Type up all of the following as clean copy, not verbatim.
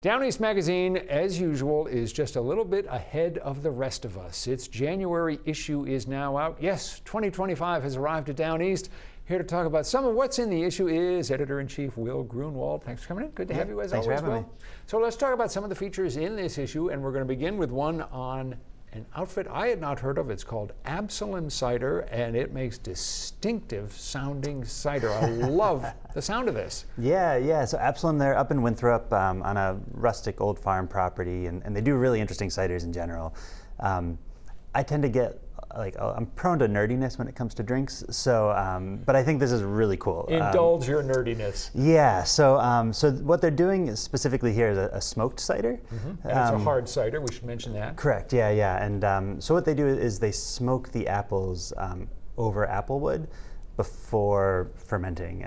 Down East Magazine, as usual, is just a little bit ahead of the rest of us. Its January issue is now out. Yes, 2025 has arrived at Down East. Here to talk about some of what's in the issue is Editor-in-Chief Will Grunwald. Thanks for coming in. Good to have you as always, Thanks for having Will. me. So let's talk about some of the features in this issue, and we're going to begin with one on an outfit I had not heard of. It's called Absalom Cider, and it makes distinctive sounding cider. I love the sound of this. Yeah. So Absalom, they're up in Winthrop on a rustic old farm property, and they do really interesting ciders in general. I tend to get I'm prone to nerdiness when it comes to drinks, so but I think this is really cool. Indulge your nerdiness. Yeah. So so what they're doing specifically here is a smoked cider. And it's a hard cider. We should mention that. Correct. Yeah. And so what they do is they smoke the apples over apple wood before fermenting.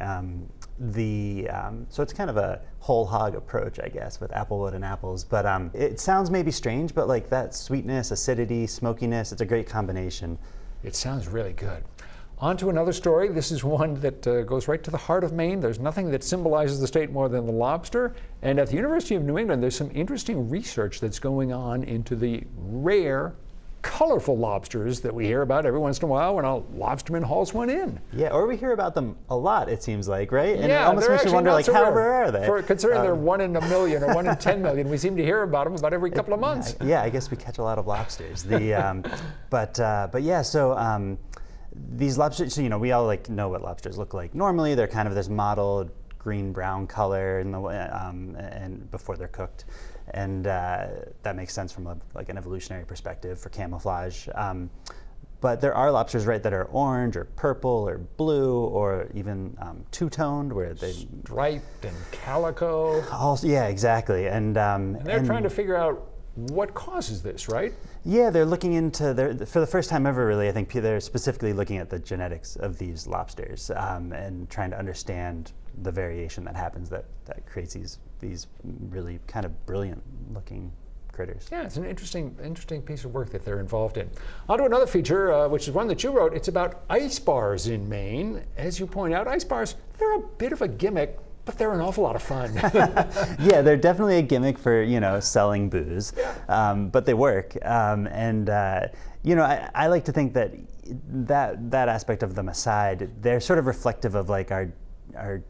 So it's kind of a whole hog approach, I guess, with applewood and apples. But it sounds maybe strange, but like that sweetness, acidity, smokiness, it's a great combination. It sounds really good. On to another story. This is one that goes right to the heart of Maine. There's nothing that symbolizes the state more than the lobster. And at the University of New England, there's some interesting research that's going on into the rare, colorful lobsters that we hear about every once in a while when a lobsterman hauls one in. Yeah, or we hear about them a lot, it seems like, right? And yeah, it almost makes you wonder, like, how rare are they? Considering they're 1 in a million or 1 in 10 million, we seem to hear about them about every couple of months. Yeah, I guess we catch a lot of lobsters. But yeah, so these lobsters, so, we all know what lobsters look like. Normally, they're kind of this mottled green-brown color and before they're cooked. And that makes sense from an evolutionary perspective for camouflage. But there are lobsters, right, that are orange or purple or blue or even two-toned, where they striped and calico. Also, yeah, exactly. And they're trying to figure out what causes this, right? Yeah, they're looking into, for the first time ever, really, I think they're specifically looking at the genetics of these lobsters and trying to understand the variation that happens that creates these really kind of brilliant looking critters. Yeah, it's an interesting piece of work that they're involved in. On to another feature, which is one that you wrote. It's about ice bars in Maine. As you point out, ice bars, they're a bit of a gimmick, but they're an awful lot of fun. Yeah, they're definitely a gimmick for, selling booze, but they work. I like to think that aspect of them aside, they're sort of reflective of our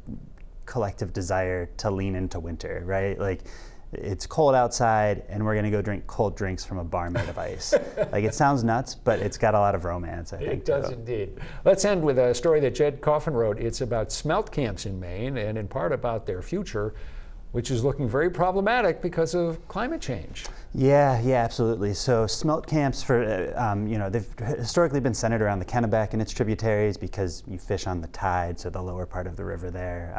collective desire to lean into winter, right? Like, it's cold outside and we're gonna go drink cold drinks from a bar made of ice. It sounds nuts, but it's got a lot of romance, I think. It does indeed. Let's end with a story that Jed Coffin wrote. It's about smelt camps in Maine, and in part about their future, which is looking very problematic because of climate change. Yeah, absolutely. So smelt camps, they've historically been centered around the Kennebec and its tributaries because you fish on the tide, so the lower part of the river there.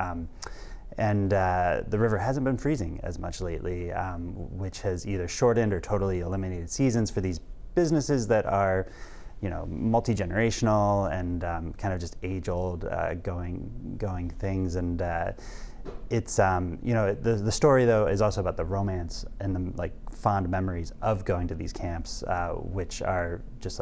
And the river hasn't been freezing as much lately, which has either shortened or totally eliminated seasons for these businesses that are, multi-generational and kind of just age-old going things. And it's the story though is also about the romance and the fond memories of going to these camps, which are just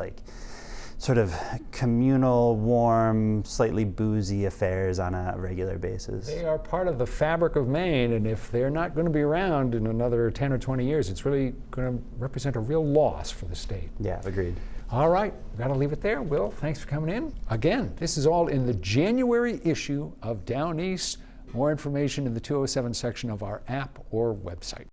sort of communal, warm, slightly boozy affairs on a regular basis. They are part of the fabric of Maine, and if they're not going to be around in another 10 or 20 years, it's really going to represent a real loss for the state. Yeah, agreed. All right, we've got to leave it there. Will, thanks for coming in. Again, this is all in the January issue of Down East. More information in the 207 section of our app or website.